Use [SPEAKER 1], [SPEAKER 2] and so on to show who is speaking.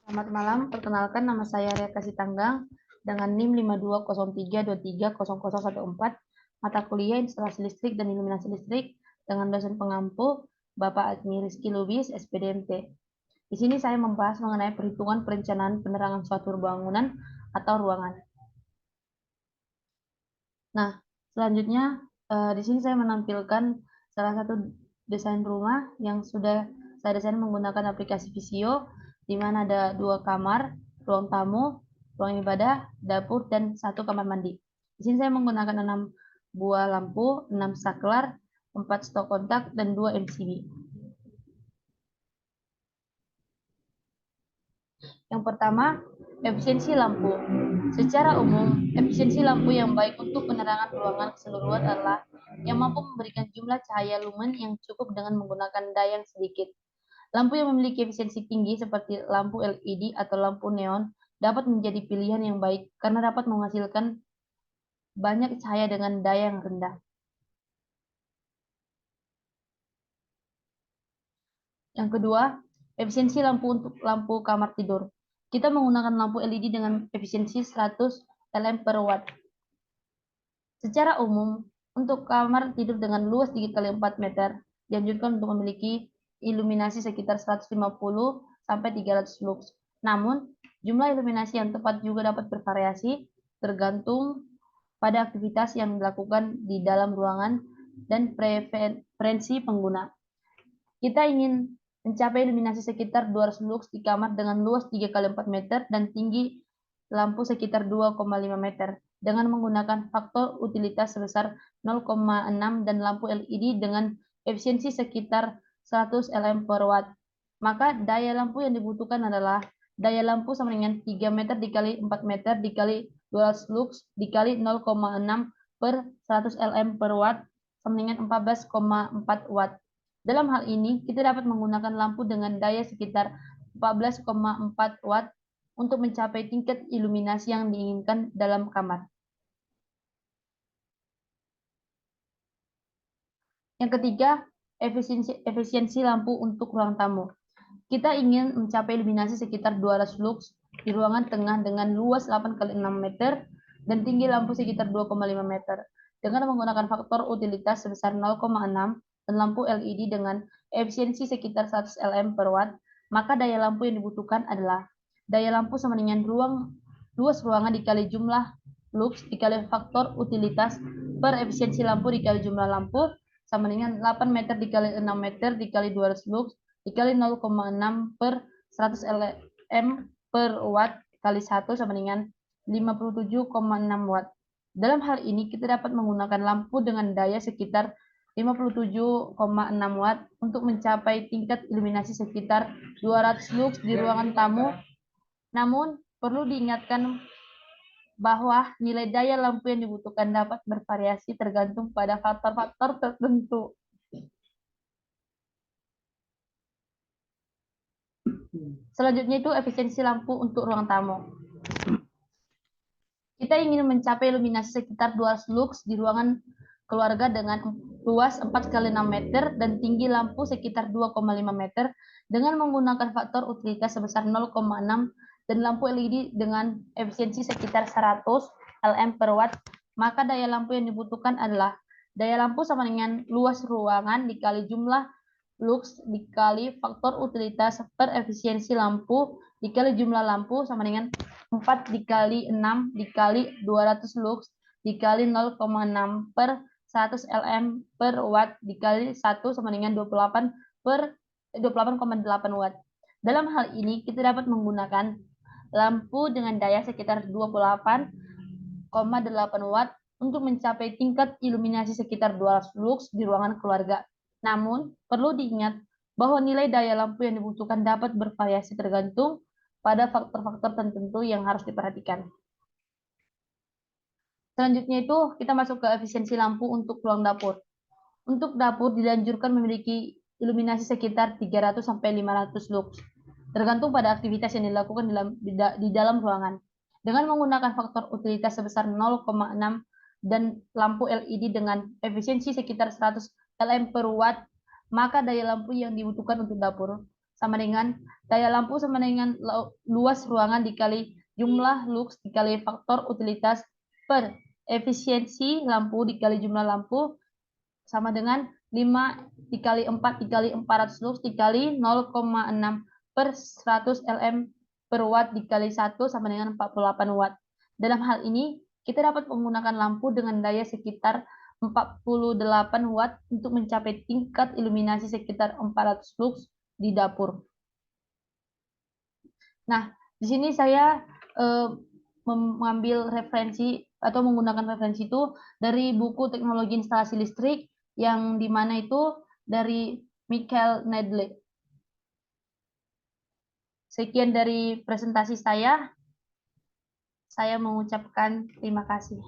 [SPEAKER 1] Selamat malam, perkenalkan nama saya Reka Sitanggang dengan NIM 5203230014, mata kuliah Instalasi Listrik dan Iluminasi Listrik dengan dosen pengampu Bapak Admi Rizky Lubis, SPDMT. Di sini saya membahas mengenai perhitungan perencanaan penerangan suatu bangunan atau ruangan. Nah, selanjutnya di sini saya menampilkan salah satu desain rumah yang sudah saya desain menggunakan aplikasi Visio, di mana ada 2 kamar, ruang tamu, ruang ibadah, dapur, dan 1 kamar mandi. Di sini saya menggunakan 6 buah lampu, 6 saklar, 4 stok kontak, dan 2 MCB. Yang pertama, efisiensi lampu. Secara umum, efisiensi lampu yang baik untuk penerangan ruangan keseluruhan adalah yang mampu memberikan jumlah cahaya lumen yang cukup dengan menggunakan daya yang sedikit. Lampu yang memiliki efisiensi tinggi seperti lampu LED atau lampu neon dapat menjadi pilihan yang baik karena dapat menghasilkan banyak cahaya dengan daya yang rendah. Yang kedua, efisiensi lampu untuk lampu kamar tidur. Kita menggunakan lampu LED dengan efisiensi 100 lm per watt. Secara umum, untuk kamar tidur dengan luas 3 kali 4 meter, dianjurkan untuk memiliki iluminasi sekitar 150 sampai 300 lux. Namun, jumlah iluminasi yang tepat juga dapat bervariasi tergantung pada aktivitas yang dilakukan di dalam ruangan dan preferensi pengguna. Kita ingin mencapai iluminasi sekitar 200 lux di kamar dengan luas 3 kali 4 meter dan tinggi lampu sekitar 2,5 meter dengan menggunakan faktor utilitas sebesar 0,6 dan lampu LED dengan efisiensi sekitar 100 lm per watt. Maka daya lampu yang dibutuhkan adalah daya lampu sama dengan 3 meter dikali 4 meter dikali 200 lux dikali 0,6 per 100 lm per watt sama dengan 14,4 watt. Dalam hal ini, kita dapat menggunakan lampu dengan daya sekitar 14,4 watt untuk mencapai tingkat iluminasi yang diinginkan dalam kamar. Yang ketiga, efisiensi lampu untuk ruang tamu. Kita ingin mencapai iluminasi sekitar 200 lux di ruangan tengah dengan luas 8 kali 6 meter dan tinggi lampu sekitar 2,5 meter dengan menggunakan faktor utilitas sebesar 0,6 dan lampu LED dengan efisiensi sekitar 100 lm per watt, maka daya lampu yang dibutuhkan adalah daya lampu sama dengan luas ruangan dikali jumlah lux dikali faktor utilitas per efisiensi lampu dikali jumlah lampu sama dengan 8 meter dikali 6 meter dikali 200 lux dikali 0,6 per 100 lm per watt kali 1 sama dengan 57,6 watt. Dalam hal ini kita dapat menggunakan lampu dengan daya sekitar 57,6 watt untuk mencapai tingkat iluminasi sekitar 200 lux di ruangan tamu. Namun, perlu diingatkan bahwa nilai daya lampu yang dibutuhkan dapat bervariasi tergantung pada faktor-faktor tertentu. Selanjutnya itu efisiensi lampu untuk ruang tamu. Kita ingin mencapai iluminasi sekitar 200 lux di ruangan keluarga dengan luas 4 kali 6 meter dan tinggi lampu sekitar 2,5 meter dengan menggunakan faktor utilitas sebesar 0,6 dan lampu LED dengan efisiensi sekitar 100 lm per watt, maka daya lampu yang dibutuhkan adalah daya lampu sama dengan luas ruangan dikali jumlah lux dikali faktor utilitas per efisiensi lampu dikali jumlah lampu sama dengan 4 dikali 6 dikali 200 lux dikali 0,6 per 100 lm per watt dikali 1 sama dengan 28 per 28,8 watt. Dalam hal ini kita dapat menggunakan lampu dengan daya sekitar 28,8 watt untuk mencapai tingkat iluminasi sekitar 200 lux di ruangan keluarga. Namun, perlu diingat bahwa nilai daya lampu yang dibutuhkan dapat bervariasi tergantung pada faktor-faktor tertentu yang harus diperhatikan. Selanjutnya itu kita masuk ke efisiensi lampu untuk ruang dapur. Untuk dapur dianjurkan memiliki iluminasi sekitar 300 sampai 500 lux, tergantung pada aktivitas yang dilakukan di dalam ruangan. Dengan menggunakan faktor utilitas sebesar 0,6 dan lampu LED dengan efisiensi sekitar 100 lm per watt, maka daya lampu yang dibutuhkan untuk dapur sama dengan daya lampu sama dengan luas ruangan dikali jumlah lux dikali faktor utilitas per efisiensi lampu dikali jumlah lampu sama dengan 5 dikali 4 dikali 400 lux dikali 0,6 per 100 lm per watt dikali 1 sama dengan 48 watt. Dalam hal ini, kita dapat menggunakan lampu dengan daya sekitar 48 watt untuk mencapai tingkat iluminasi sekitar 400 lux di dapur. Nah, di sini saya mengambil referensi atau menggunakan referensi itu dari buku Teknologi Instalasi Listrik yang dimana itu dari Michael Nedley. Sekian dari presentasi saya. Saya mengucapkan terima kasih.